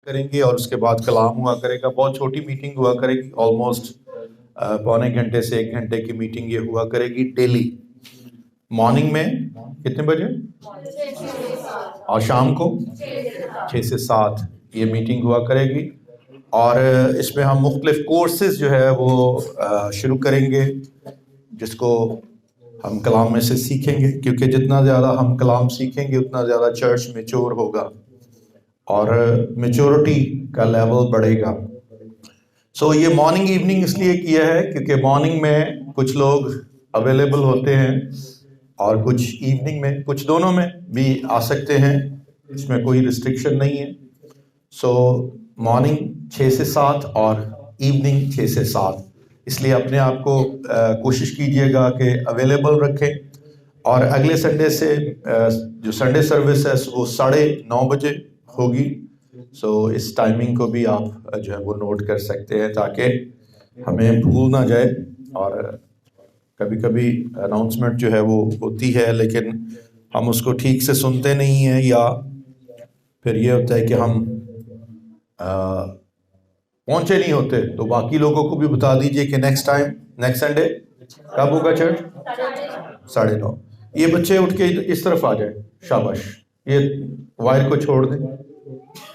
کریں گے اور اس کے بعد کلام ہوا کرے گا. بہت چھوٹی میٹنگ ہوا کرے گی, آلموسٹ پونے گھنٹے سے 1 گھنٹے کی میٹنگ یہ ہوا کرے گی ڈیلی. مارننگ میں کتنے بجے اور شام کو 6 سے 7 یہ میٹنگ ہوا کرے گی. اور اس میں ہم مختلف کورسز جو ہے وہ شروع کریں گے جس کو ہم کلام میں سے سیکھیں گے, کیونکہ جتنا زیادہ ہم کلام سیکھیں گے اتنا زیادہ چرچ میچور ہوگا اور میچورٹی کا لیول بڑھے گا. سو یہ مارننگ ایوننگ اس لیے کیا ہے کیونکہ مارننگ میں کچھ لوگ اویلیبل ہوتے ہیں اور کچھ ایوننگ میں, کچھ دونوں میں بھی آ سکتے ہیں, اس میں کوئی ریسٹرکشن نہیں ہے. سو مارننگ 6 سے 7 اور ایوننگ 6 سے 7, اس لیے اپنے آپ کو کوشش کیجئے گا کہ اویلیبل رکھیں. اور اگلے سنڈے سے جو سنڈے سروس ہے وہ 9:30 بجے ہوگی. سو اس ٹائمنگ کو بھی آپ جو ہے وہ نوٹ کر سکتے ہیں تاکہ ہمیں بھول نہ جائے. اور کبھی کبھی اناؤنسمنٹ جو ہے وہ ہوتی ہے لیکن ہم اس کو ٹھیک سے سنتے نہیں ہیں, یا پھر یہ ہوتا ہے کہ ہم پہنچے نہیں ہوتے. تو باقی لوگوں کو بھی بتا دیجئے کہ نیکسٹ سنڈے کب ہوگا چرچ, 9:30. یہ بچے اٹھ کے اس طرف آ جائیں, شاباش, یہ وائر کو چھوڑ دیں,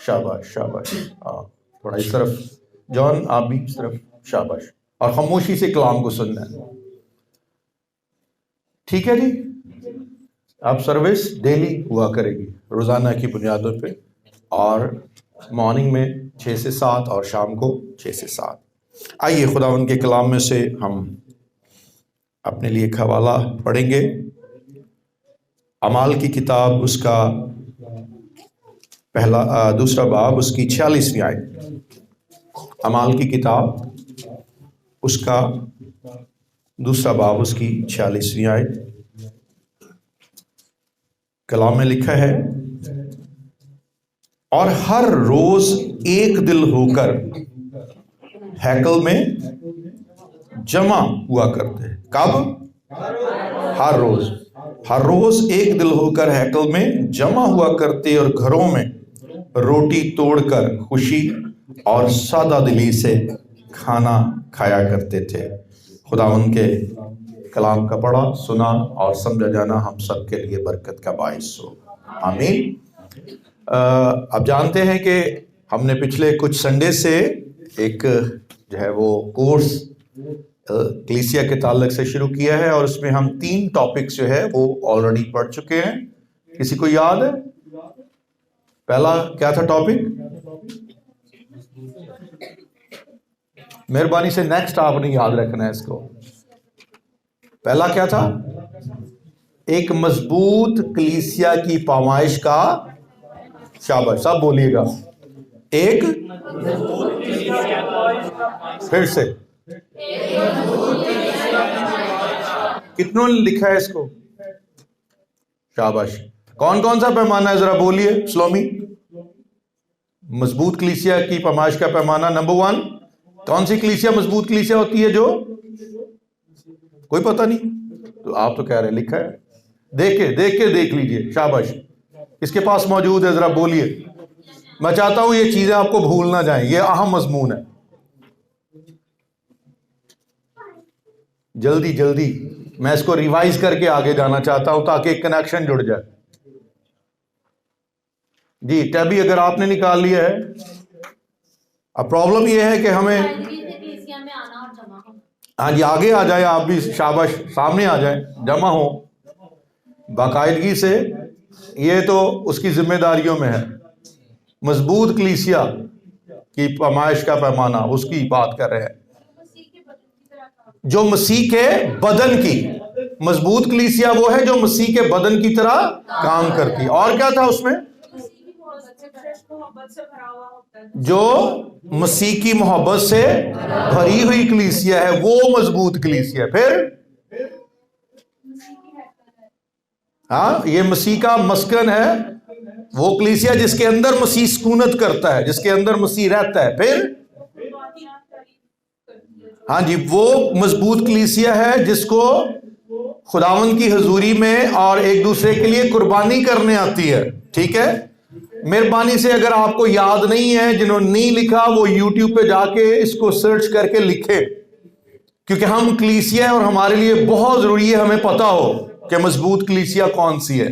شاباش شاباش, ہاں تھوڑا اس طرف, جان آپ بھی اس طرف, شاباش. اور خاموشی سے کلام کو سننا ہے, ٹھیک ہے جی. اب سروس ڈیلی ہوا کرے گی روزانہ کی بنیادوں پہ, اور مارننگ میں 6 سے 7 اور شام کو 6 سے 7. آئیے خداوند کے کلام میں سے ہم اپنے لیے ایک حوالہ پڑھیں گے. اعمال کی کتاب اس کا دوسرا باب اس کی 46ویں آیت. اعمال کی کتاب اس کا دوسرا باب اس کی 46ویں آیت. کلام میں لکھا ہے, اور ہر روز ایک دل ہو کر ہیکل میں جمع ہوا کرتے. کب؟ ہر روز ایک دل ہو کر ہیکل میں جمع ہوا کرتے اور گھروں میں روٹی توڑ کر خوشی اور سادہ دلی سے کھانا کھایا کرتے تھے. خداوند کے کلام کا پڑھا, سنا اور سمجھا جانا ہم سب کے لیے برکت کا باعث ہو, آمین. اب جانتے ہیں کہ ہم نے پچھلے کچھ سنڈے سے ایک جو ہے وہ کورس کلیسیا کے تعلق سے شروع کیا ہے, اور اس میں ہم 3 ٹاپکس جو ہے وہ آلریڈی پڑھ چکے ہیں. کسی کو یاد ہے پہلا کیا تھا ٹاپک؟ مہربانی سے نیکسٹ آپ نے یاد رکھنا ہے اس کو. پہلا کیا تھا؟ ایک مضبوط کلیسیا کی پیمائش کا, شاباش سب بولیے گا, ایک پھر سے کتنوں نے لکھا ہے اس کو؟ شاباش. کون کون سا پیمانہ ہے ذرا بولیے سلومی. مضبوط کلیسیا کی پیمائش کا پیمانہ نمبر 1. کون سی کلیسیا مضبوط کلیسیا ہوتی ہے؟ جو کوئی پتہ نہیں, تو آپ تو کہہ رہے لکھا ہے, دیکھ کے دیکھ لیجئے, شاباش. اس کے پاس موجود ہے, ذرا بولیے. میں چاہتا ہوں یہ چیزیں آپ کو بھول نہ جائیں, یہ اہم مضمون ہے. جلدی میں اس کو ریوائز کر کے آگے جانا چاہتا ہوں تاکہ ایک کنیکشن جڑ جائے. جی ٹیبی اگر آپ نے نکال لیا ہے. اب پرابلم یہ ہے کہ ہمیں, ہاں جی آگے آ جائے آپ بھی, شاباش, سامنے آ جائیں, جمع ہو باقاعدگی سے. یہ تو اس کی ذمہ داریوں میں ہے. مضبوط کلیسیا کی پیمائش کا پیمانہ, اس کی بات کر رہے ہیں جو مسیح کے بدن کی. مضبوط کلیسیا وہ ہے جو مسیح کے بدن کی طرح کام کرتی. اور کیا تھا اس میں؟ جو مسیح کی محبت سے بھری ہوئی کلیسیا ہے وہ مضبوط کلیسیا. پھر ہاں یہ مسیح کا مسکن ہے, وہ کلیسیا جس کے اندر مسیح سکونت کرتا ہے, جس کے اندر مسیح رہتا ہے. پھر ہاں جی وہ مضبوط کلیسیا ہے جس کو خداوند کی حضوری میں اور ایک دوسرے کے لیے قربانی کرنے آتی ہے. ٹھیک ہے, مہربانی سے اگر آپ کو یاد نہیں ہے، جنہوں نے نہیں لکھا وہ یوٹیوب پہ جا کے اس کو سرچ کر کے لکھے، کیونکہ ہم کلیسیا ہیں اور ہمارے لیے بہت ضروری ہے ہمیں پتا ہو کہ مضبوط کلیسیا کون سی ہے۔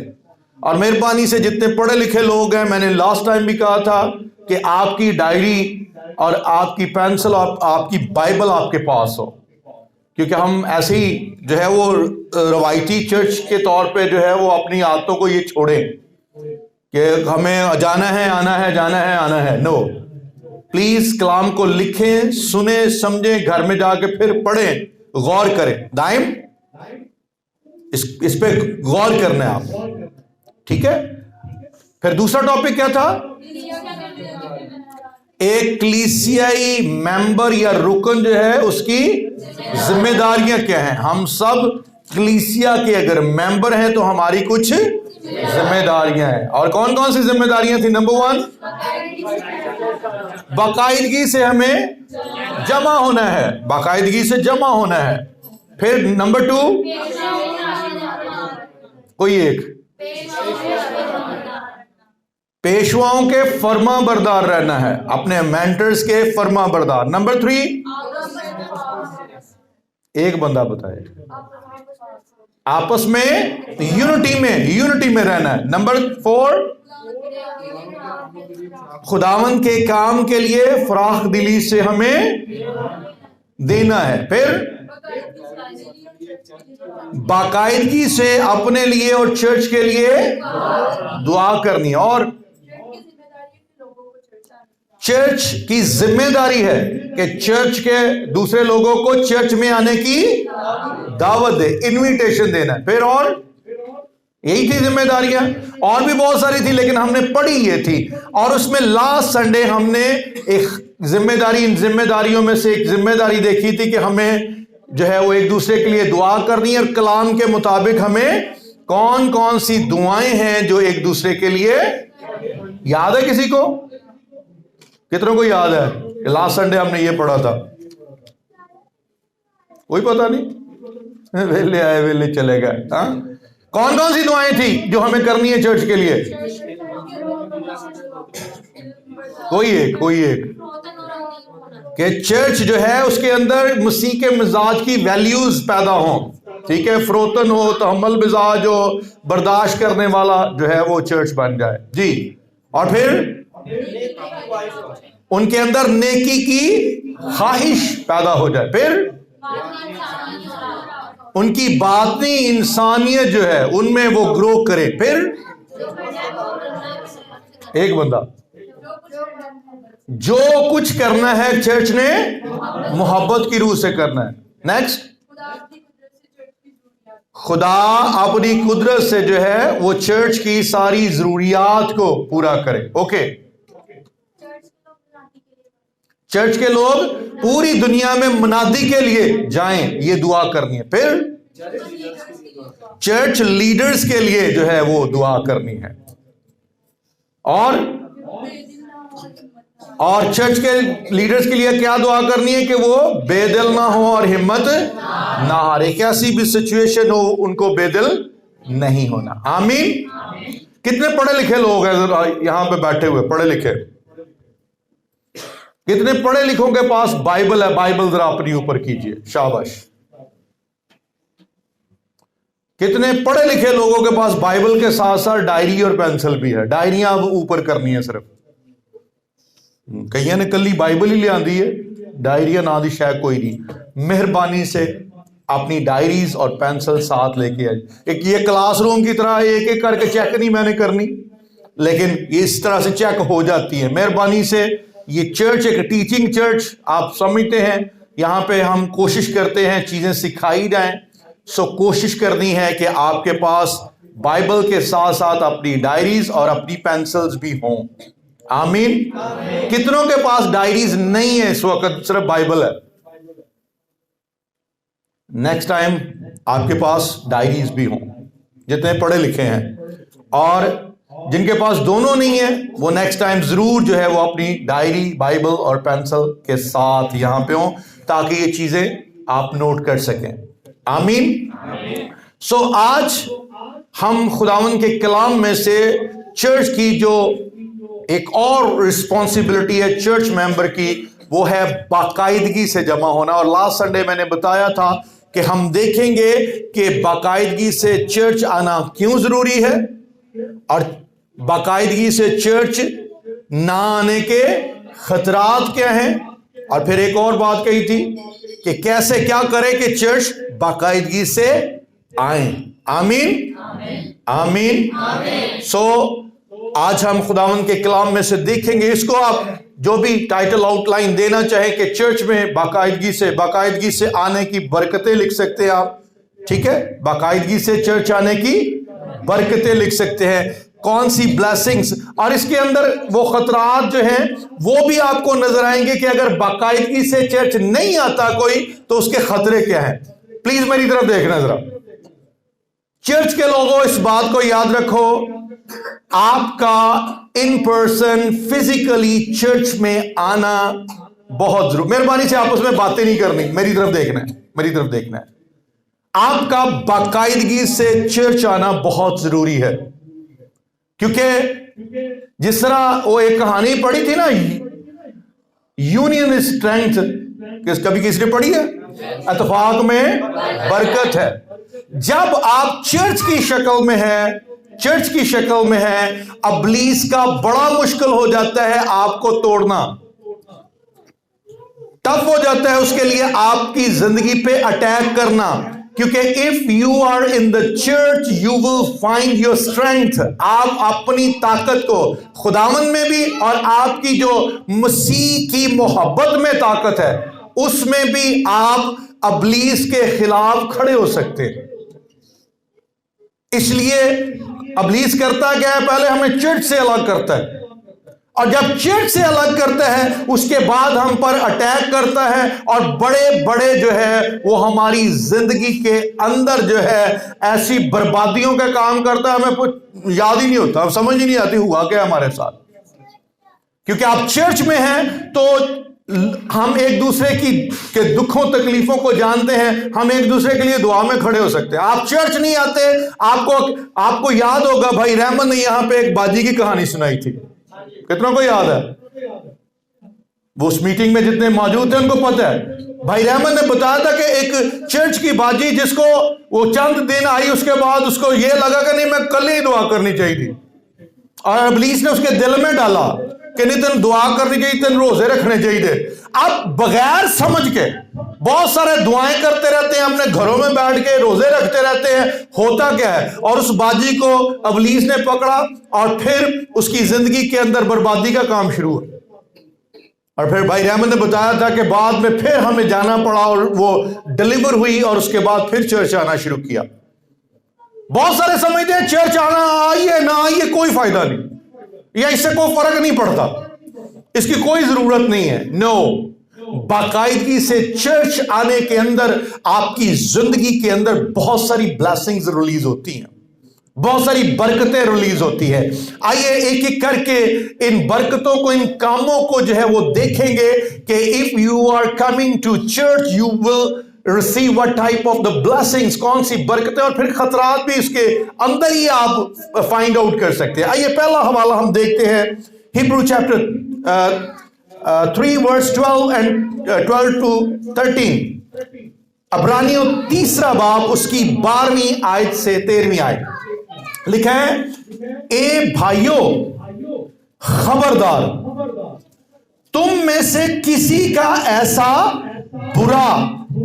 اور مہربانی سے جتنے پڑھے لکھے لوگ ہیں، میں نے لاسٹ ٹائم بھی کہا تھا کہ آپ کی ڈائری اور آپ کی پینسل اور آپ کی بائبل آپ کے پاس ہو، کیونکہ ہم ایسے ہی جو ہے وہ روایتی چرچ کے طور پہ جو ہے وہ اپنی عادتوں کو یہ چھوڑیں کہ ہمیں جانا ہے آنا ہے جانا ہے آنا ہے۔ نو، پلیز کلام کو لکھیں، سنیں، سمجھیں، گھر میں جا کے پھر پڑھیں، غور کریں، دائم اس پہ غور کرنا ہے آپ، ٹھیک ہے؟ پھر دوسرا ٹاپک کیا تھا؟ ایک کلیسیائی ممبر یا رکن جو ہے اس کی ذمہ داریاں کیا ہیں۔ ہم سب کلیسیا کے اگر ممبر ہیں تو ہماری کچھ ذمہ داریاں ہیں، اور کون کون سی ذمہ داریاں تھیں؟ نمبر 1، باقاعدگی سے ہمیں جمع ہونا ہے، باقاعدگی سے جمع ہونا ہے۔ پھر نمبر 2، کوئی ایک، پیشواؤں کے فرما بردار رہنا ہے، اپنے مینٹرز کے فرما بردار۔ نمبر 3، ایک بندہ بتائے، آپس میں یونٹی میں رہنا ہے۔ نمبر 4، خداوند کے کام کے لیے فراخ دلی سے ہمیں دینا ہے۔ پھر باقاعدگی سے اپنے لیے اور چرچ کے لیے دعا کرنی ہے، اور چرچ کی ذمہ داری ہے کہ چرچ کے دوسرے لوگوں کو چرچ میں آنے کی دعوت دے، انویٹیشن دینا ہے۔ پھر اور یہی تھی ذمہ داریاں، اور بھی بہت ساری تھی لیکن ہم نے پڑھی یہ تھی، اور اس میں لاسٹ سنڈے ہم نے ایک ذمہ داری، ان ذمہ داریوں میں سے ایک ذمہ داری دیکھی تھی کہ ہمیں جو ہے وہ ایک دوسرے کے لیے دعا کرنی ہے، اور کلام کے مطابق ہمیں کون کون سی دعائیں ہیں جو ایک دوسرے کے لیے، یاد ہے کسی کو؟ کتنوں کو یاد ہے کہ لاسٹ سنڈے ہم نے یہ پڑھا تھا؟ کوئی پتہ نہیں، ویلے آئے ویلے چلے گئے۔ ہاں، کون کون سی دعائیں تھی جو ہمیں کرنی ہے چرچ کے لیے؟ کوئی ایک کہ چرچ جو ہے اس کے اندر مسیح کے مزاج کی ویلیوز پیدا ہوں، ٹھیک ہے، فروتن ہو، تحمل مزاج ہو، برداشت کرنے والا جو ہے وہ چرچ بن جائے جی۔ اور پھر ان کے اندر نیکی کی خواہش پیدا ہو جائے، پھر ان کی باطنی انسانیت جو ہے ان میں وہ گرو کرے، پھر ایک بندہ، جو کچھ کرنا ہے چرچ نے محبت کی روح سے کرنا ہے۔ نیکسٹ، خدا اپنی قدرت سے جو ہے وہ چرچ کی ساری ضروریات کو پورا کرے۔ اوکے، چرچ کے لوگ پوری دنیا میں منادی کے لیے جائیں، یہ دعا کرنی ہے۔ پھر چرچ لیڈرز کے لیے جو ہے وہ دعا کرنی ہے، اور چرچ کے لیڈرز کے لیے کیا دعا کرنی ہے؟ کہ وہ بے دل نہ ہو اور ہمت نہ ہارے، کیسی بھی سچویشن ہو ان کو بے دل نہیں ہونا۔ آمین۔ کتنے پڑھے لکھے لوگ ہیں ذرا یہاں پہ بیٹھے ہوئے؟ پڑھے لکھے کتنے پڑھے لکھوں کے پاس بائبل ہے؟ بائبل ذرا اپنی اوپر کیجئے، شاباش۔ کتنے پڑھے لکھے لوگوں کے پاس بائبل کے ساتھ ساتھ ڈائری اور پینسل بھی ہے؟ ڈائریاں اب اوپر کرنی ہے صرف، کئیوں نے کلی بائبل ہی لے آندی ہے، ڈائریاں نہ دی شاید کوئی نہیں۔ مہربانی سے اپنی ڈائریز اور پینسل ساتھ لے کے آئیے۔ ایک یہ کلاس روم کی طرح ایک ایک کر کے چیک نہیں میں نے کرنی، لیکن اس طرح سے چیک ہو جاتی ہے۔ مہربانی سے، یہ چرچ ایک ٹیچنگ چرچ آپ سمجھتے ہیں، یہاں پہ ہم کوشش کرتے ہیں چیزیں سکھائی جائیں، سو کوشش کرنی ہے کہ آپ کے پاس بائبل کے ساتھ ساتھ اپنی ڈائریز اور اپنی پینسلز بھی ہوں۔ آمین۔ کتنوں کے پاس ڈائریز نہیں ہے اس وقت؟ صرف بائبل ہے۔ نیکسٹ ٹائم آپ کے پاس ڈائریز بھی ہوں جتنے پڑھے لکھے ہیں، اور جن کے پاس دونوں نہیں ہیں وہ نیکسٹ ٹائم ضرور جو ہے وہ اپنی ڈائری، بائبل اور پینسل کے ساتھ یہاں پہ ہوں، تاکہ یہ چیزیں آپ نوٹ کر سکیں۔ آمین۔ سو آج ہم خداوند کے کلام میں سے چرچ کی جو ایک اور رسپانسبلٹی ہے چرچ ممبر کی، وہ ہے باقاعدگی سے جمع ہونا. اور لاسٹ سنڈے میں نے بتایا تھا کہ ہم دیکھیں گے کہ باقاعدگی سے چرچ آنا کیوں ضروری ہے، اور باقاعدگی سے چرچ نہ آنے کے خطرات کیا ہیں. اور پھر ایک اور بات کہی تھی کہ کیسے کیا کرے کہ چرچ باقاعدگی سے آئیں. آمین آمین. سو آج ہم خداوند کے کلام میں سے دیکھیں گے. اس کو آپ جو بھی ٹائٹل آؤٹ لائن دینا چاہیں کہ چرچ میں باقاعدگی سے آنے کی برکتیں لکھ سکتے ہیں آپ. ٹھیک ہے، باقاعدگی سے چرچ آنے کی برکتیں لکھ سکتے ہیں. کون سی بلیسنگز، اور اس کے اندر وہ خطرات جو ہیں وہ بھی آپ کو نظر آئیں گے کہ اگر باقاعدگی سے چرچ نہیں آتا کوئی تو اس کے خطرے کیا ہیں. پلیز میری طرف دیکھنا ذرا. چرچ کے لوگوں اس بات کو یاد رکھو، آپ کا ان پرسن فزیکلی چرچ میں آنا بہت ضروری. مہربانی سے آپس میں باتیں نہیں کرنی، میری طرف دیکھنا ہے. آپ کا باقاعدگی سے چرچ آنا بہت ضروری ہے، کیونکہ جس طرح وہ ایک کہانی پڑھی تھی نا، یونین اسٹرینتھ، کبھی کس نے پڑھی ہے؟ اتفاق میں برکت ہے. جب آپ چرچ کی شکل میں ہے، ابلیس کا بڑا مشکل ہو جاتا ہے آپ کو توڑنا. ٹف ہو جاتا ہے اس کے لیے آپ کی زندگی پہ اٹیک کرنا، کیونکہ if you are in the church you will find your strength. آپ اپنی طاقت کو خداوند میں بھی، اور آپ کی جو مسیح کی محبت میں طاقت ہے اس میں بھی آپ ابلیس کے خلاف کھڑے ہو سکتے ہیں. اس لیے ابلیس کرتا کیا ہے؟ پہلے ہمیں چرچ سے الگ کرتا ہے، اور جب چرچ سے الگ کرتا ہے اس کے بعد ہم پر اٹیک کرتا ہے، اور بڑے جو ہے وہ ہماری زندگی کے اندر جو ہے ایسی بربادیوں کا کام کرتا ہے، ہمیں کچھ یاد ہی نہیں ہوتا، ہم سمجھ ہی نہیں آتی ہوا کیا ہمارے ساتھ. کیونکہ آپ چرچ میں ہیں تو ہم ایک دوسرے کے دکھوں تکلیفوں کو جانتے ہیں، ہم ایک دوسرے کے لیے دعا میں کھڑے ہو سکتے ہیں. آپ چرچ نہیں آتے، آپ کو یاد ہوگا بھائی رحمت نے یہاں پہ ایک باجی کی کہانی سنائی تھی. کتنوں کو یاد ہے؟ وہ اس میٹنگ میں جتنے موجود تھے ان کو پتہ ہے. بھائی رحمت نے بتایا تھا کہ ایک چرچ کی باجی جس کو وہ چند دن آئی، اس کے بعد اس کو یہ لگا کہ نہیں میں کل ہی دعا کرنی چاہیے تھی، اور ابلیس نے اس کے دل میں ڈالا کہ نہیں تن دعا کرنی چاہیے، تن روزے رکھنے چاہیے تھے. اب بغیر سمجھ کے بہت سارے دعائیں کرتے رہتے ہیں، اپنے گھروں میں بیٹھ کے روزے رکھتے رہتے ہیں. ہوتا کیا ہے؟ اور اس باجی کو ابلیس نے پکڑا اور پھر اس کی زندگی کے اندر بربادی کا کام شروع ہوا. اور پھر بھائی رحمت نے بتایا تھا کہ بعد میں پھر ہمیں جانا پڑا اور وہ ڈلیور ہوئی، اور اس کے بعد پھر چرچ آنا شروع کیا. بہت سارے سمجھتے ہیں چرچ آنا آئیے نہ آئیے کوئی فائدہ نہیں، یا اس سے کوئی فرق نہیں پڑتا، اس کی کوئی ضرورت نہیں ہے. نو، باقاعدگی سے چرچ آنے کے اندر آپ کی زندگی کے اندر بہت ساری بلیسنگز ریلیز ہوتی ہیں، بہت ساری برکتیں ریلیز ہوتی ہے. آئیے ایک ایک کر کے ان برکتوں کو، ان کاموں کو جو ہے وہ دیکھیں گے کہ if you are coming to church you will receive what type of the blessings، کون سی برکتیں، اور پھر خطرات بھی اس کے اندر ہی آپ فائنڈ آؤٹ کر سکتے ہیں. آئیے پہلا حوالہ ہم دیکھتے ہیں، ہیبرو چیپٹر 3 verse 12 to 13. عبرانیوں 3 باب اس کی 12ویں آیت سے 13ویں آیت لکھا ہے، اے بھائیو خبردار، تم میں سے کسی کا ایسا برا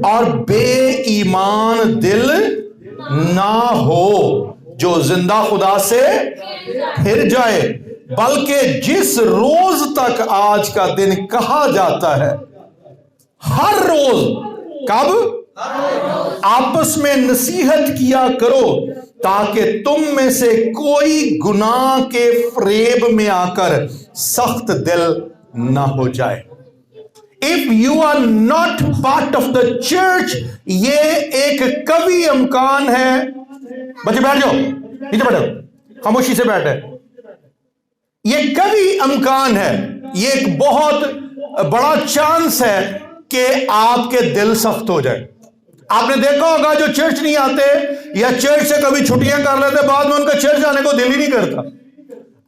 اور بے ایمان دل نہ ہو جو زندہ خدا سے پھر جائے، بلکہ جس روز تک آج کا دن کہا جاتا ہے، ہر روز، کب؟ آپس میں نصیحت کیا کرو، تاکہ تم میں سے کوئی گناہ کے فریب میں آ کر سخت دل نہ ہو جائے. If you are not part of the church، یہ ایک قوی امکان ہے. بچے بیٹھ جاؤ، نیچے بیٹھو، خاموشی سے بیٹھے. یہ قوی امکان ہے، یہ ایک بہت بڑا چانس ہے کہ آپ کے دل سخت ہو جائے. آپ نے دیکھا ہوگا جو چرچ نہیں آتے یا چرچ سے کبھی چھٹیاں کر لیتے، بعد میں ان کا چرچ آنے کو دل ہی نہیں کرتا.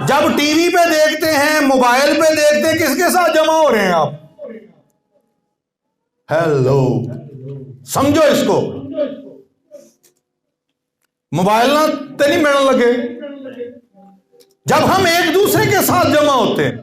جب ٹی وی پہ دیکھتے ہیں، موبائل پہ دیکھتے ہیں، کس کے ساتھ جمع ہو رہے ہیں آپ؟ ہیلو، سمجھو اس کو. موبائل نہ تے نہیں ملن لگے. جب ہم ایک دوسرے کے ساتھ جمع ہوتے ہیں،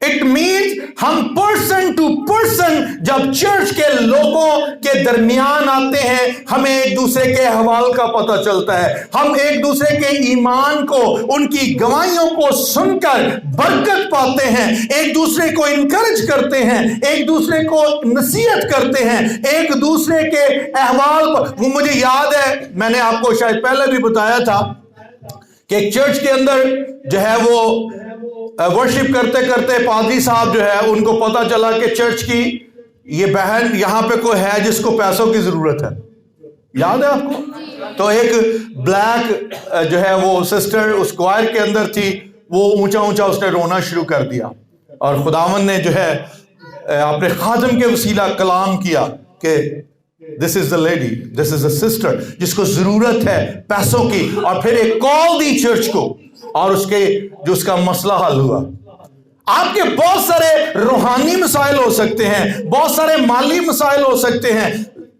اٹ مینس ہم پرسن ٹو پرسن جب چرچ کے لوگوں کے درمیان آتے ہیں، ہمیں ایک دوسرے کے احوال کا پتہ چلتا ہے. ہم ایک دوسرے کے ایمان کو، ان کی گواہیوں کو سن کر برکت پاتے ہیں، ایک دوسرے کو انکریج کرتے ہیں، ایک دوسرے کو نصیحت کرتے ہیں، ایک دوسرے کے احوال کو. مجھے یاد ہے، میں نے آپ کو شاید پہلے بھی بتایا تھا کہ ایک چرچ کے اندر جو ہے وہ ورشپ کرتے کرتے پادری صاحب جو ہے ان کو پتا چلا کہ چرچ کی یہ بہن یہاں پہ کوئی ہے جس کو پیسوں کی ضرورت ہے. یاد ہے آپ کو؟ تو ایک بلیک جو ہے وہ سسٹر اس کوائر کے اندر تھی، وہ اونچا اونچا اس نے رونا شروع کر دیا، اور خداوند نے جو ہے اپنے خادم کے وسیلہ کلام کیا کہ دس از the lady, this is the sister جس کو ضرورت ہے پیسوں کی. اور پھر ایک کال دی چرچ کو، اور اس کے جو اس کا مسئلہ حل ہوا. آپ کے بہت سارے روحانی مسائل ہو سکتے ہیں، بہت سارے مالی مسائل ہو سکتے ہیں،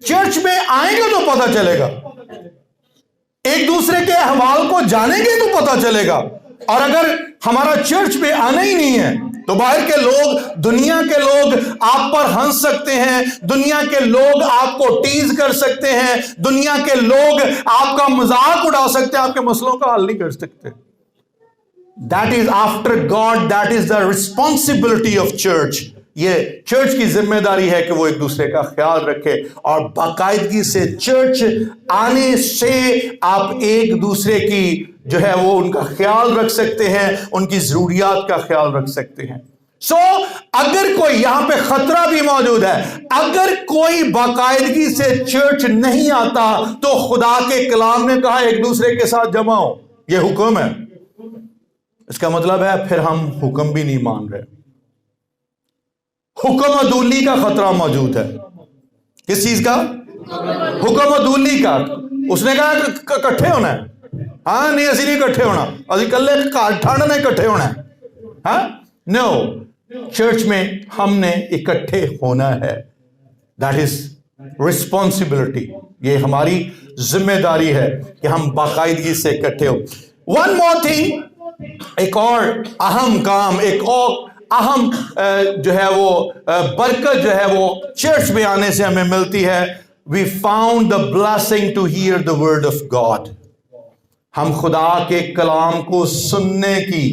چرچ میں آئیں گے تو پتہ چلے گا، ایک دوسرے کے احوال کو جانیں گے تو پتہ چلے گا. اور اگر ہمارا چرچ میں آنا ہی نہیں ہے تو باہر کے لوگ، دنیا کے لوگ آپ پر ہنس سکتے ہیں، دنیا کے لوگ آپ کو ٹیز کر سکتے ہیں، دنیا کے لوگ آپ کا مذاق اڑا سکتے ہیں، آپ کے مسئلوں کا حل نہیں کر سکتے. That is after God, that is the responsibility of church. یہ چرچ کی ذمہ داری ہے کہ وہ ایک دوسرے کا خیال رکھے، اور باقاعدگی سے چرچ آنے سے آپ ایک دوسرے کی جو ہے وہ ان کا خیال رکھ سکتے ہیں، ان کی ضروریات کا خیال رکھ سکتے ہیں. سو اگر کوئی یہاں پہ خطرہ بھی موجود ہے، اگر کوئی باقاعدگی سے چرچ نہیں آتا تو خدا کے کلام نے کہا ایک دوسرے کے ساتھ جمع ہو، یہ حکم ہے. اس کا مطلب ہے پھر ہم حکم بھی نہیں مان رہے. حکم عدولی کا خطرہ موجود ہے. کس چیز کا؟ حکم عدولی کا. اس نے کہا کہ اکٹھے ہونا ہے. ہاں نہیں، اسی نہیں اکٹھے ہونا، اسی کلے ٹھنڈ نہیں اکٹھے ہونا ہے. ہاں نو، چرچ میں ہم نے اکٹھے ہونا ہے. That is responsibility. یہ ہماری ذمہ داری ہے کہ ہم باقاعدگی سے اکٹھے ہو. ون مور تھنگ، ایک اور اہم کام، ایک اور اہم جو ہے وہ برکت جو ہے وہ چرچ میں آنے سے ہمیں ملتی ہے. We found the blessing to hear the word of God. ہم خدا کے کلام کو سننے کی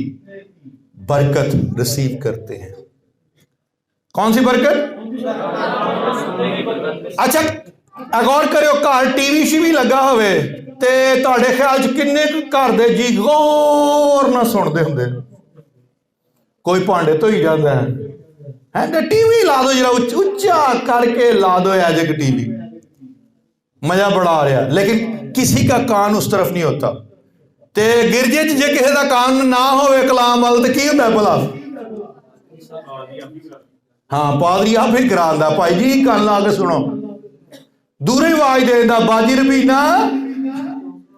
برکت ریسیو کرتے ہیں. کون سی برکت؟ اچھا غور کرو، گھر ٹی وی شی بھی لگا ہوئے تے تہاڈے خیال چ کنے گھر دے جی غور نہ سنتے ہوندے؟ کوئی پانڈے تو ہی جاتا ہے ٹی وی لا دو، ذرا اچا کر کے لا دو ایج اے ٹی وی، مزہ بڑا آ رہا. لیکن کسی کا کان اس طرف نہیں ہوتا. تے گرجے چ جے کسی کا کان نہ ہوئے کلام وال تے کی ہوندا بھلا؟ ہاں پادری آپ ہی کراندا، بھائی جی کان لا کے سنو. دورے آواز دے دا باجی ربی نہ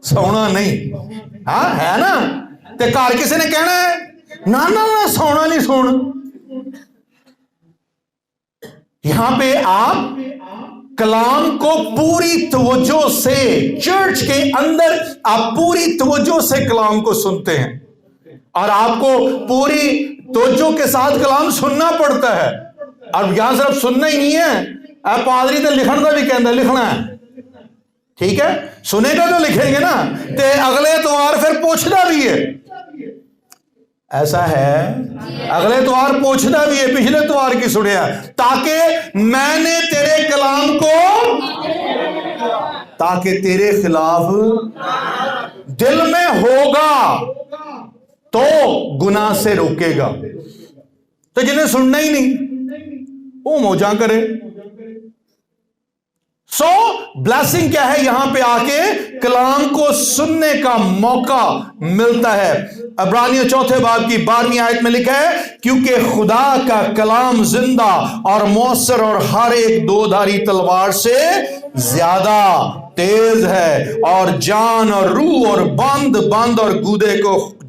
سونا نہیں. ہاں ہے نا. تے گھر کسی نے کہنا ہے نہ سونا نہیں سن. یہاں پہ آپ کلام کو پوری توجہ سے، چرچ کے اندر آپ پوری توجہ سے کلام کو سنتے ہیں، اور آپ کو پوری توجہ کے ساتھ کلام سننا پڑتا ہے. اور یہاں صرف سننا ہی نہیں ہے، پادری تو لکھن کا بھی کہنا لکھنا ہے. ٹھیک ہے، سنے گا تو لکھیں گے نا. تے اگلے اتوار پھر پوچھنا بھی ہے. ایسا ہے اگلے اتوار پوچھنا بھی ہے، پچھلے اتوار کی سنیا، تاکہ میں نے تیرے کلام کو، تاکہ تیرے خلاف دل میں ہوگا تو گناہ سے روکے گا. تو جنہیں سننا ہی نہیں وہ موجاں کرے. سو بلیسنگ کیا ہے؟ یہاں پہ آ کے کلام کو سننے کا موقع ملتا ہے. عبرانیوں 4 باب کی 12ویں آیت میں لکھا ہے، کیونکہ خدا کا کلام زندہ اور مؤثر اور ہر ایک دو دھاری تلوار سے زیادہ تیز ہے، اور جان اور روح اور بند اور گودے کو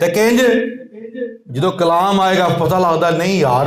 ਤੇ ਕਹਿੰਦੇ ਜਦੋਂ ਕਲਾਮ ਆਏਗਾ ਪਤਾ ਲੱਗਦਾ ਨਹੀਂ ਯਾਰ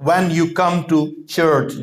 when you come to church,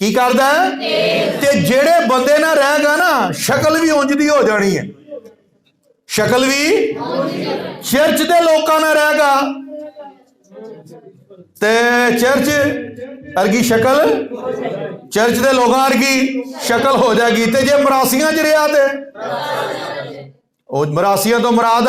ਕੀ ਕਰਦਾ ਹੈ, ਤੇ ਜਿਹੜੇ ਬੰਦੇ ਨਾਲ ਰਹੇਗਾ ਨਾ ਸ਼ਕਲ ਵੀ ਉਂਝ ਦੀ ਹੋ ਜਾਣੀ ਹੈ, ਸ਼ਕਲ ਵੀ ਚਰਚ ਦੇ ਲੋਕਾਂ ਨਾਲ ਰਹੇਗਾ ਤੇ ਚਰਚ ਅਰਗੀ ਸ਼ਕਲ, ਚਰਚ ਦੇ ਲੋਕਾਂ ਅਰਗੀ ਸ਼ਕਲ ਹੋ ਜਾਏਗੀ। ਤੇ ਜੇ ਮਰਾਸੀਆਂ ਚ ਰਿਹਾ ਤੇ ਉਹ ਮਰਾਸੀਆਂ ਤੋਂ ਮੁਰਾਦ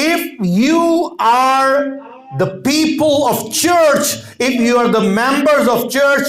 If you are the people of church, if you are the members of church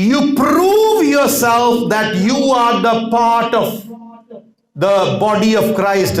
you prove yourself that you are the part of the body of Christ,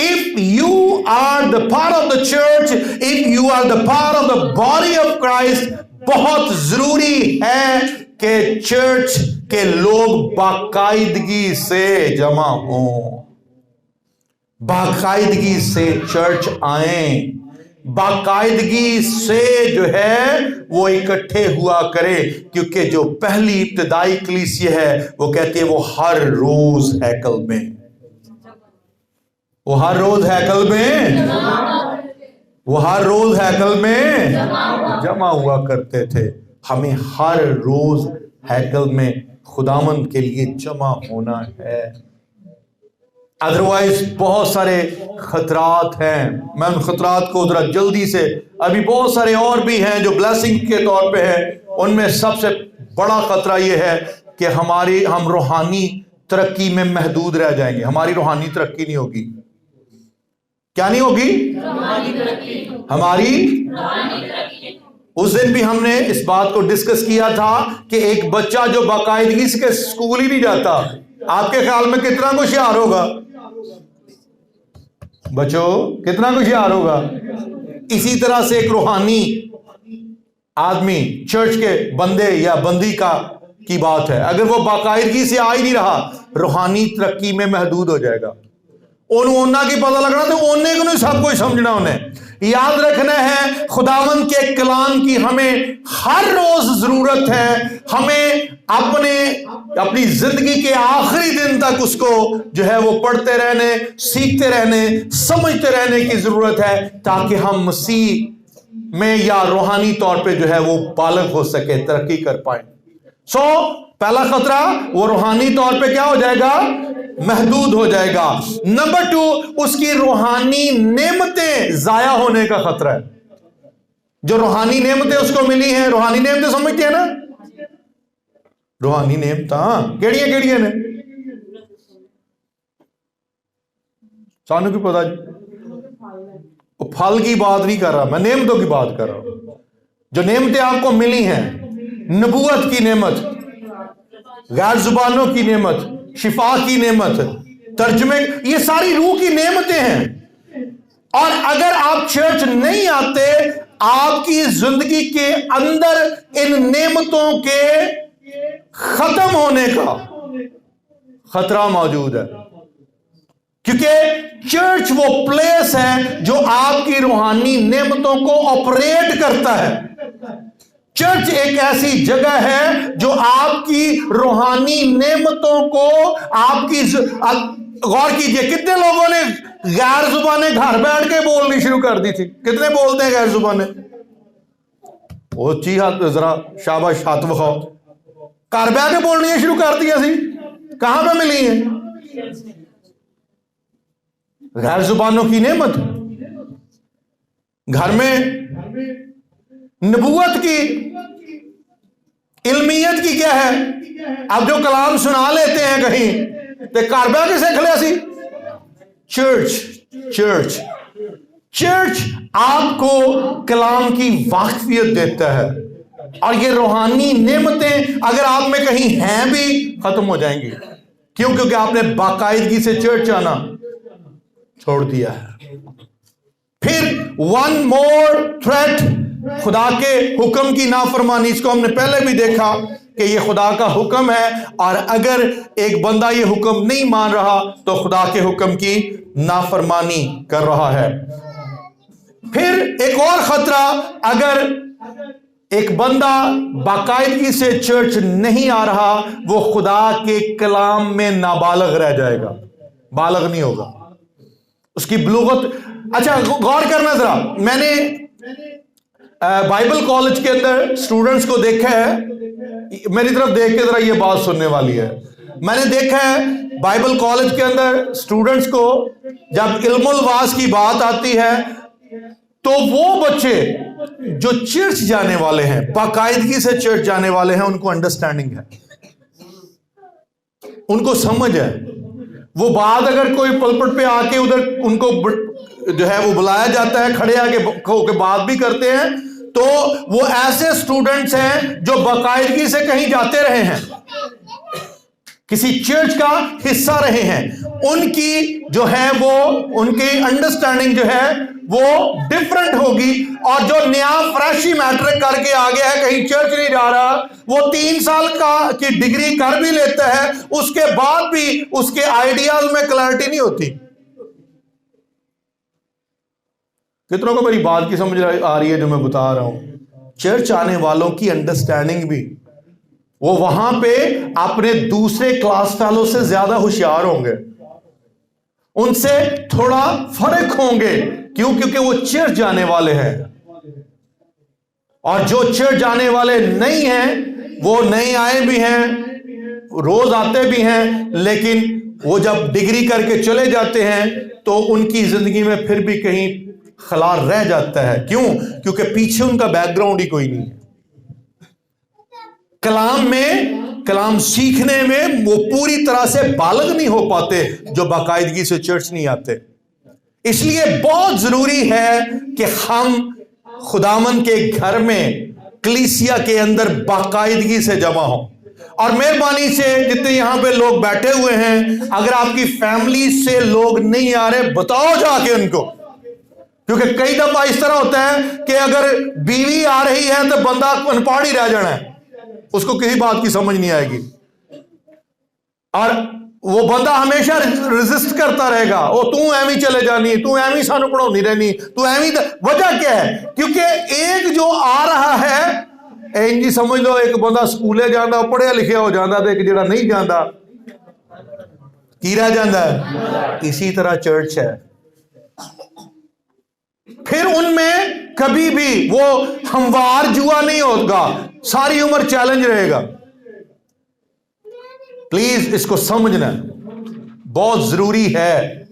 If you are the part of the church, if you are the part of the body of Christ, بہت ضروری ہے کہ church کے لوگ باقاعدگی سے جمع ہوں، باقاعدگی سے چرچ آئیں، باقاعدگی سے جو ہے وہ اکٹھے ہوا کرے، کیونکہ جو پہلی ابتدائی کلیسیا ہے وہ کہتے ہیں وہ ہر روز ہیکل میں، وہ ہر روز ہیکل میں، وہ ہر روز ہیکل میں جمع ہوا کرتے تھے۔ ہمیں ہر روز ہیکل میں خداوند کے لیے جمع ہونا ہے، ادروائز بہت سارے خطرات ہیں۔ میں ان خطرات کو ذرا جلدی سے، ابھی بہت سارے اور بھی ہیں جو بلیسنگ کے طور پہ ہے، ان میں سب سے بڑا خطرہ یہ ہے کہ ہم روحانی ترقی میں محدود رہ جائیں گے، ہماری روحانی ترقی نہیں ہوگی۔ کیا نہیں ہوگی؟ ہماری اس دن بھی ہم نے اس بات کو ڈسکس کیا تھا کہ ایک بچہ جو باقاعدگی سے اسکول ہی نہیں جاتا، آپ کے خیال میں کتنا کچھ ہوشیار ہوگا؟ بچوں کتنا کچھ ہوشیار ہوگا؟ اسی طرح سے ایک روحانی آدمی، چرچ کے بندے یا بندی کی بات ہے، اگر وہ باقاعدگی سے آ ہی نہیں رہا، روحانی ترقی میں محدود ہو جائے گا۔ اونا کی پتہ لگنا تو اونے کو نہیں سب کچھ سمجھنا، انہیں یاد رکھنا ہے خداوند کے کلام کی ہمیں ہر روز ضرورت ہے، ہمیں اپنی زندگی کے آخری دن تک اس کو جو ہے وہ پڑھتے رہنے، سیکھتے رہنے، سمجھتے رہنے کی ضرورت ہے، تاکہ ہم مسیح میں یا روحانی طور پہ جو ہے وہ بالغ ہو سکے، ترقی کر پائیں۔ پہلا خطرہ وہ روحانی طور پہ کیا ہو جائے گا؟ محدود ہو جائے گا۔ نمبر 2، اس کی روحانی نعمتیں ضائع ہونے کا خطرہ ہے۔ جو روحانی نعمتیں اس کو ملی ہیں، روحانی نعمتیں سمجھتے ہیں نا؟ روحانی نعمتیں کیڑیاں نے؟ سانو کی پتا جی، پھل کی بات نہیں کر رہا میں، نعمتوں کی بات کر رہا ہوں۔ جو نعمتیں آپ کو ملی ہیں، نبوت کی نعمت، غیر زبانوں کی نعمت، شفا کی نعمت، ترجمے، یہ ساری روح کی نعمتیں ہیں، اور اگر آپ چرچ نہیں آتے، آپ کی زندگی کے اندر ان نعمتوں کے ختم ہونے کا خطرہ موجود ہے، کیونکہ چرچ وہ پلیس ہے جو آپ کی روحانی نعمتوں کو آپریٹ کرتا ہے۔ چرچ ایک ایسی جگہ ہے جو آپ کی روحانی نعمتوں کو، آپ کی غور کیجئے کتنے لوگوں نے غیر زبانیں گھر بیٹھ کے بولنی شروع کر دی تھی؟ کتنے بولتے ہیں غیر زبانیں؟ وہ ہاتھ ذرا شاباش ہاتھ بخاؤ، گھر بیٹھ کے بولنی شروع کر دیا سی، کہاں پہ ملی ہیں؟ غیر زبانوں کی نعمت گھر میں، نبوت کی، علمیت کی کیا ہے؟ اب جو کلام سنا لیتے ہیں کہیں تو کاربا کے سیکھ لیا سی۔ چرچ آپ کو کلام کی واقفیت دیتا ہے، اور یہ روحانی نعمتیں اگر آپ میں کہیں ہیں بھی ختم ہو جائیں گی۔ کیوں؟ کیونکہ آپ نے باقاعدگی سے چرچ آنا چھوڑ دیا ہے۔ پھر ون مور تھریٹ، خدا کے حکم کی نافرمانی۔ اس کو ہم نے پہلے بھی دیکھا کہ یہ خدا کا حکم ہے، اور اگر ایک بندہ یہ حکم نہیں مان رہا تو خدا کے حکم کی نافرمانی کر رہا ہے۔ پھر ایک اور خطرہ، اگر ایک بندہ باقاعدگی سے چرچ نہیں آ رہا، وہ خدا کے کلام میں نابالغ رہ جائے گا، بالغ نہیں ہوگا، اس کی بلوغت۔ اچھا غور کرنا ذرا، میں نے بائبل کالج کے اندر سٹوڈنٹس کو دیکھا ہے، میری طرف دیکھ کے ذرا یہ بات سننے والی ہے۔ میں نے دیکھا ہے بائبل کالج کے اندر سٹوڈنٹس کو جب علم الواز کی بات آتی ہے تو وہ بچے جو چرچ جانے والے ہیں، باقاعدگی سے چرچ جانے والے ہیں، ان کو انڈرسٹینڈنگ ہے، ان کو سمجھ ہے۔ وہ بات اگر کوئی پلپٹ پہ آ کے ادھر ان کو جو ہے وہ بلایا جاتا ہے، کھڑے آ کے بات بھی کرتے ہیں، تو وہ ایسے سٹوڈنٹس ہیں جو باقاعدگی سے کہیں جاتے رہے ہیں۔ کسی چرچ کا حصہ رہے ہیں، ان کی جو ہے وہ ان کی انڈرسٹینڈنگ جو ہے وہ ڈفرنٹ ہوگی، اور جو نیا فریشی میٹرک کر کے آ گیا ہے، کہیں چرچ نہیں جا رہا، وہ 3 سال کی ڈگری کر بھی لیتا ہے، اس کے بعد بھی اس کے آئیڈیاز میں کلیئرٹی نہیں ہوتی۔ کتنوں کو میری بات کی سمجھ آ رہی ہے جو میں بتا رہا ہوں؟ چرچ آنے والوں کی انڈرسٹینڈنگ بھی، وہ وہاں پہ اپنے دوسرے کلاس فیلو سے زیادہ ہوشیار ہوں گے، ان سے تھوڑا فرق ہوں گے، کیوں؟ کیونکہ وہ چرچ جانے والے ہیں۔ اور جو چرچ جانے والے نہیں ہیں، وہ نہیں آئے بھی ہیں، روز آتے بھی ہیں، لیکن وہ جب ڈگری کر کے چلے جاتے ہیں تو ان کی زندگی میں پھر بھی کہیں خلل رہ جاتا ہے۔ کیوں؟ کیونکہ پیچھے ان کا بیک گراؤنڈ ہی کوئی نہیں ہے۔ کلام سیکھنے میں وہ پوری طرح سے بالغ نہیں ہو پاتے جو باقاعدگی سے چرچ نہیں آتے۔ اس لیے بہت ضروری ہے کہ ہم خداوند کے گھر میں، کلیسیا کے اندر باقاعدگی سے جمع ہوں۔ اور مہربانی سے جتنے یہاں پہ لوگ بیٹھے ہوئے ہیں، اگر آپ کی فیملی سے لوگ نہیں آ رہے، بتاؤ جا کے ان کو، کیونکہ کئی دفعہ اس طرح ہوتا ہے کہ اگر بیوی آ رہی ہے تو بندہ انپڑھ ہی رہ جانا ہے، اس کو کسی بات کی سمجھ نہیں آئے گی، اور وہ بندہ ہمیشہ ریزسٹ کرتا رہے گا، او تو ایویں چلے جانی، تو ایویں سانو پڑھاؤ نہیں رہنی، تو ایویں۔ وجہ کیا ہے؟ کیونکہ ایک جو آ رہا ہے، جی سمجھ لو ایک بندہ سکولے جانا پڑھیا لکھیا ہو جانا، تو ایک جڑا نہیں جانا کی رہ جانا ہے۔ اسی طرح چرچ ہے، پھر ان میں کبھی بھی وہ ہموار جوا نہیں ہوگا، ساری عمر چیلنج رہے گا۔ پلیز اس کو سمجھنا بہت ضروری ہے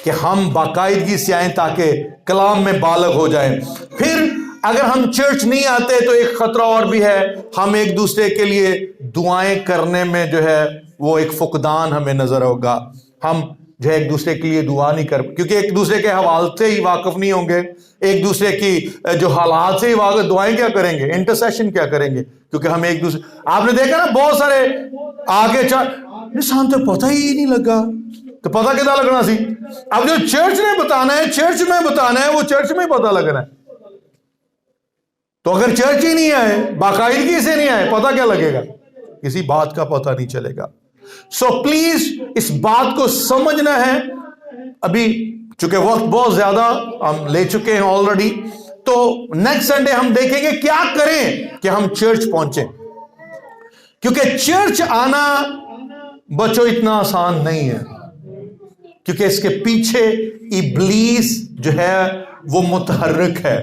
کہ ہم باقاعدگی سے آئیں تاکہ کلام میں بالغ ہو جائیں۔ پھر اگر ہم چرچ نہیں آتے تو ایک خطرہ اور بھی ہے، ہم ایک دوسرے کے لیے دعائیں کرنے میں جو ہے وہ ایک فقدان ہمیں نظر ہوگا۔ ہم جو ہے ایک دوسرے کے لیے دعا نہیں کر، کیونکہ ایک دوسرے کے حوالے سے ہی واقف نہیں ہوں گے، ایک دوسرے کی جو حالات سے ہی واقف، دعائیں کیا کریں گے؟ انٹرسیشن کیا کریں گے؟ کیونکہ ہم ایک دوسرے، آپ نے دیکھا نا بہت سارے آگے انسان تو پتہ ہی نہیں لگا، تو پتہ کتنا لگنا سی؟ اب جو چرچ نے بتانا ہے، چرچ میں بتانا ہے، وہ چرچ میں پتہ لگنا ہے۔ تو اگر چرچ ہی نہیں آئے، باقاعدگی سے نہیں آئے، پتہ کیا لگے گا؟ کسی بات کا پتہ نہیں چلے گا۔ سو پلیز اس بات کو سمجھنا ہے۔ ابھی چونکہ وقت بہت زیادہ ہم لے چکے ہیں آلریڈی، تو نیکسٹ سنڈے ہم دیکھیں گے کیا کریں کہ ہم چرچ پہنچیں، کیونکہ چرچ آنا بچو اتنا آسان نہیں ہے، کیونکہ اس کے پیچھے ابلیس جو ہے وہ متحرک ہے۔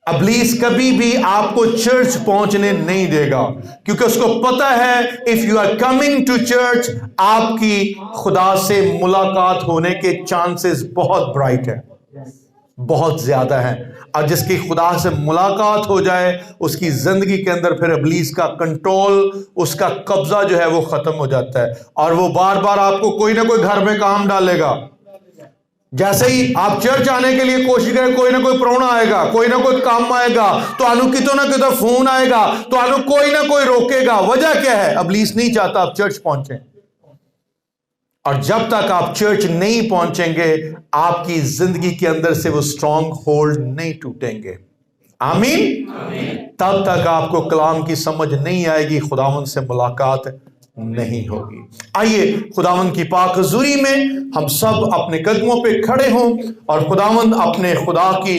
ابلیس کبھی بھی آپ کو چرچ پہنچنے نہیں دے گا، کیونکہ اس کو پتا ہے if you are coming to church آپ کی خدا سے ملاقات ہونے کے چانسز بہت برائٹ ہیں، بہت زیادہ ہیں، اور جس کی خدا سے ملاقات ہو جائے اس کی زندگی کے اندر پھر ابلیس کا کنٹرول، اس کا قبضہ جو ہے وہ ختم ہو جاتا ہے، اور وہ بار بار آپ کو کوئی نہ کوئی گھر میں کام ڈالے گا۔ جیسے ہی آپ چرچ آنے کے لیے کوشش کریں، کوئی نہ کوئی پرونا آئے گا، کوئی نہ کوئی کام آئے گا، تو آنو کتوں نہ کتوں فون آئے گا، تو آنو کوئی نہ کوئی روکے گا۔ وجہ کیا ہے؟ ابلیس نہیں چاہتا آپ چرچ پہنچیں، اور جب تک آپ چرچ نہیں پہنچیں گے آپ کی زندگی کے اندر سے وہ سٹرونگ ہولڈ نہیں ٹوٹیں گے۔ آمین۔ تب تک آپ کو کلام کی سمجھ نہیں آئے گی، خداوند سے ملاقات نہیں ہوگی۔ آئیے خداوند کی پاک حضوری میں ہم سب اپنے قدموں پہ کھڑے ہوں اور خداوند اپنے خدا کی